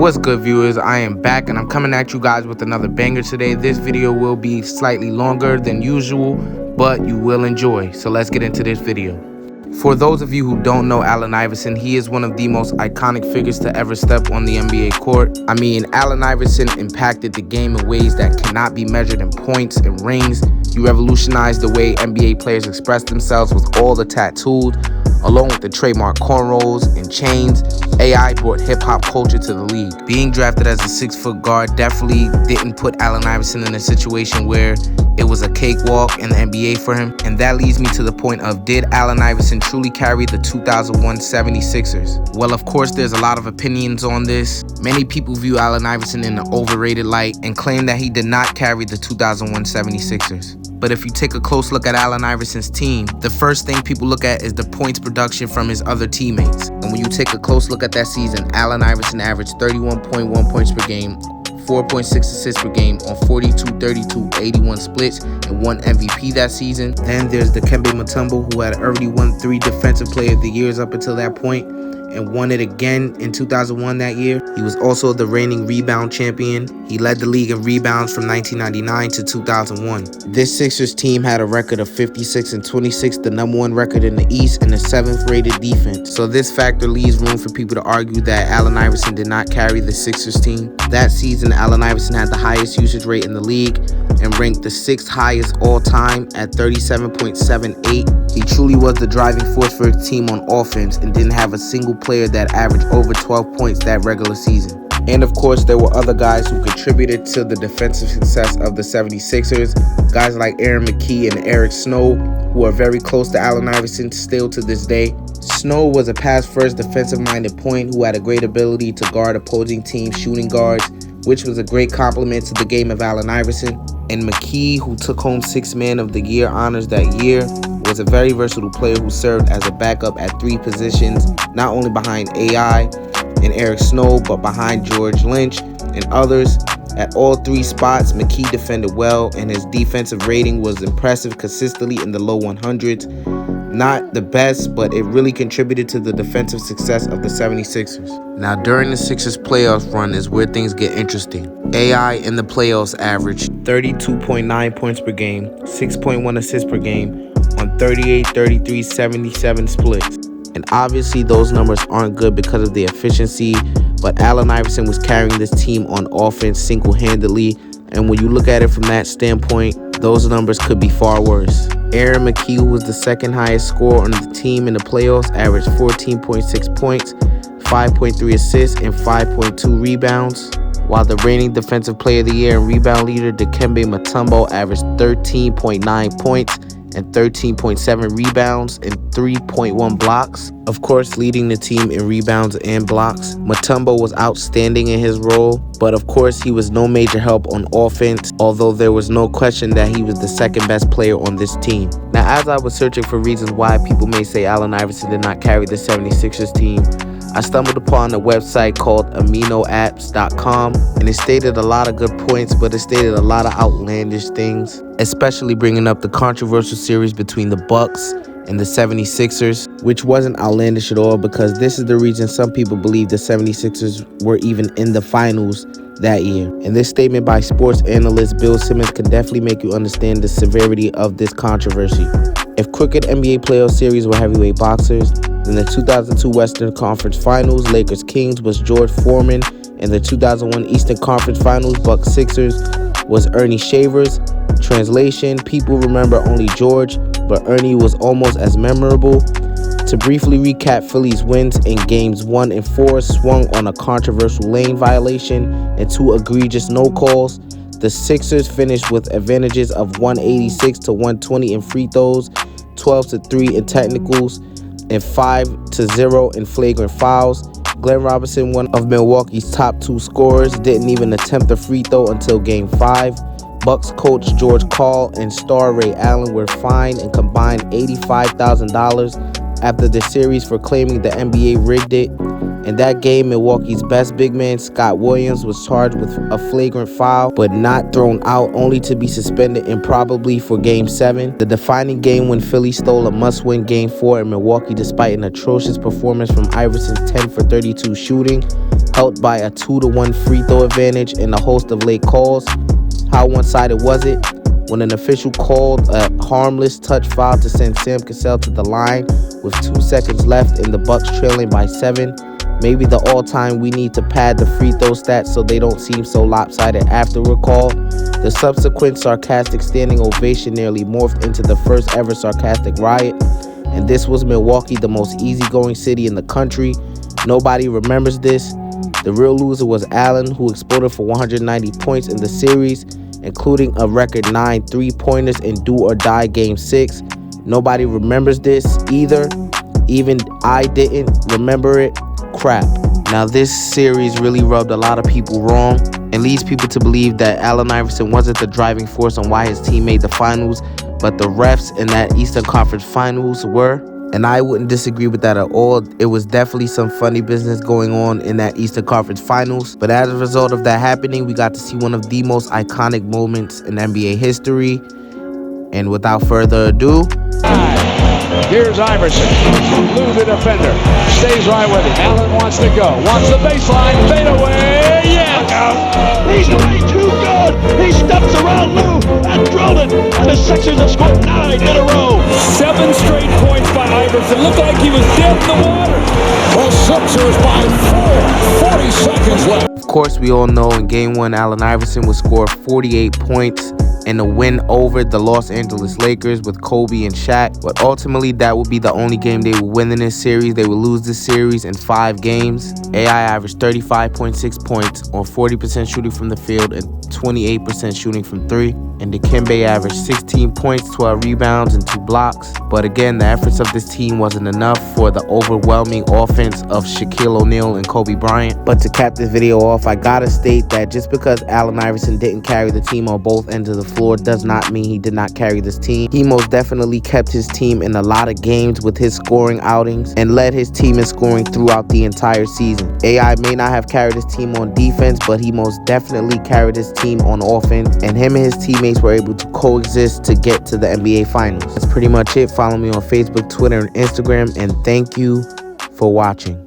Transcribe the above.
What's good, viewers? I am back and I'm coming at you guys with another banger today. This video will be slightly longer than usual, but you will enjoy. So let's get into this video. For those of you who don't know Allen Iverson, he is one of the most iconic figures to ever step on the NBA court. I mean, Allen Iverson impacted the game in ways that cannot be measured in points and rings. He revolutionized the way NBA players express themselves with all the tattoos, along with the trademark cornrows and chains. AI brought hip-hop culture to the league. Being drafted as a 6-foot guard definitely didn't put Allen Iverson in a situation where it was a cakewalk in the NBA for him. And that leads me to the point of, did Allen Iverson truly carry the 2001 76ers? Well, of course, there's a lot of opinions on this. Many people view Allen Iverson in an overrated light and claim that he did not carry the 2001 76ers. But if you take a close look at Allen Iverson's team, the first thing people look at is the points production from his other teammates. And when you take a close look at that season, Allen Iverson averaged 31.1 points per game, 4.6 assists per game on 42, 32, 81 splits, and won MVP that season. Then there's the Kembe Mutombo, who had already won 3 Defensive Player of the Years up until that point, and won it again in 2001 that year. He was also the reigning rebound champion. He led the league in rebounds from 1999 to 2001. This Sixers team had a record of 56-26, the #1 record in the East, and the 7th rated defense. So this factor leaves room for people to argue that Allen Iverson did not carry the Sixers team. That season, Allen Iverson had the highest usage rate in the league and ranked the 6th highest all time at 37.78. He truly was the driving force for his team on offense and didn't have a single player that averaged over 12 points that regular season. And of course, there were other guys who contributed to the defensive success of the 76ers. Guys like Mckee and Eric Snow, who are very close to Allen Iverson still to this day. Snow was a pass-first defensive-minded point who had a great ability to guard opposing team shooting guards, which was a great compliment to the game of Allen Iverson. And Mckee, who took home 6th Man of the Year honors that year, was a very versatile player who served as a backup at 3 positions, not only behind AI and Eric Snow, but behind George Lynch and others. At all 3 spots, Mckee defended well, and his defensive rating was impressive, consistently in the low 100s. Not the best, but it really contributed to the defensive success of the 76ers. Now, during the Sixers playoff run is where things get interesting. AI in the playoffs averaged 32.9 points per game, 6.1 assists per game on 38, 33, 77 splits. And obviously those numbers aren't good because of the efficiency, but Allen Iverson was carrying this team on offense single-handedly, and when you look at it from that standpoint, those numbers could be far worse. Mckee, who was the 2nd highest scorer on the team in the playoffs, averaged 14.6 points, 5.3 assists, and 5.2 rebounds, while the reigning Defensive Player of the Year and rebound leader, Kembe Mutombo, averaged 13.9 points and 13.7 rebounds and 3.1 blocks. Of course, leading the team in rebounds and blocks. Mutombo was outstanding in his role, but of course he was no major help on offense, although there was no question that he was the 2nd best player on this team. Now, as I was searching for reasons why people may say Allen Iverson did not carry the 76ers team, I stumbled upon a website called aminoapps.com, and it stated a lot of good points, but it stated a lot of outlandish things, especially bringing up the controversial series between the Bucks and the 76ers, which wasn't outlandish at all, because this is the reason some people believe the 76ers were even in the finals that year. And this statement by sports analyst Bill Simmons can definitely make you understand the severity of this controversy. If crooked NBA playoff series were heavyweight boxers, in the 2002 Western Conference Finals, Lakers-Kings was George Foreman. In the 2001 Eastern Conference Finals, Bucks-Sixers was Ernie Shavers. Translation: people remember only George, but Ernie was almost as memorable. To briefly recap, Philly's wins in games 1 and 4 swung on a controversial lane violation and 2 egregious no calls. The Sixers finished with advantages of 186 to 120 in free throws, 12 to 3 in technicals, and 5 to 0 in flagrant fouls. Glenn Robinson, one of Milwaukee's top 2 scorers, didn't even attempt a free throw until Game 5. Bucks coach George Karl and star Ray Allen were fined and combined $85,000 after the series for claiming the NBA rigged it. In that game, Milwaukee's best big man, Scott Williams, was charged with a flagrant foul, but not thrown out, only to be suspended improbably for Game 7. The defining game when Philly stole a must-win Game 4 in Milwaukee despite an atrocious performance from Iverson's 10 for 32 shooting, helped by a 2-1 free throw advantage and a host of late calls. How one-sided was it? When an official called a harmless touch foul to send Sam Cassell to the line with 2 seconds left and the Bucks trailing by 7. Maybe the all-time we need to pad the free throw stats so they don't seem so lopsided after a call. The subsequent sarcastic standing ovation nearly morphed into the first ever sarcastic riot. And this was Milwaukee, the most easygoing city in the country. Nobody remembers this. The real loser was Allen, who exploded for 190 points in the series, including a record 9 3-pointers in do-or-die Game 6. Nobody remembers this either. Even I didn't remember it. Crap. Now this series really rubbed a lot of people wrong and leads people to believe that Allen Iverson wasn't the driving force on why his team made the finals, but the refs in that Eastern Conference Finals were. And I wouldn't disagree with that at all. It was definitely some funny business going on in that Eastern Conference Finals. But as a result of that happening, we got to see one of the most iconic moments in NBA history. And without further ado, here's Iverson, Lou the defender, stays right with him. Allen wants to go, wants the baseline, fade away, yes! He's way too good! He steps around Lou and drilled it, and the Sixers have scored 9 in a row! 7 straight points by Iverson, looked like he was dead in the water. The Sixers by 4, 40 seconds left. Of course, we all know in Game 1, Allen Iverson would score 48 points in a win over the Los Angeles Lakers with Kobe and Shaq. But ultimately, that would be the only game they would win in this series. They would lose this series in 5 games. AI averaged 35.6 points on 40% shooting from the field and 28% shooting from 3. And Kembe averaged 16 points, 12 rebounds, and 2 blocks. But again, the efforts of this team wasn't enough for the overwhelming offense of Shaquille O'Neal and Kobe Bryant. But to cap this video off, I gotta state that just because Allen Iverson didn't carry the team on both ends of the floor does not mean he did not carry this team. He most definitely kept his team in a lot of games with his scoring outings and led his team in scoring throughout the entire season. AI may not have carried his team on defense, but he most definitely carried his team on offense, and him and his teammates were able to coexist to get to the NBA Finals. That's pretty much it. Follow me on Facebook, Twitter, and Instagram, and thank you for watching.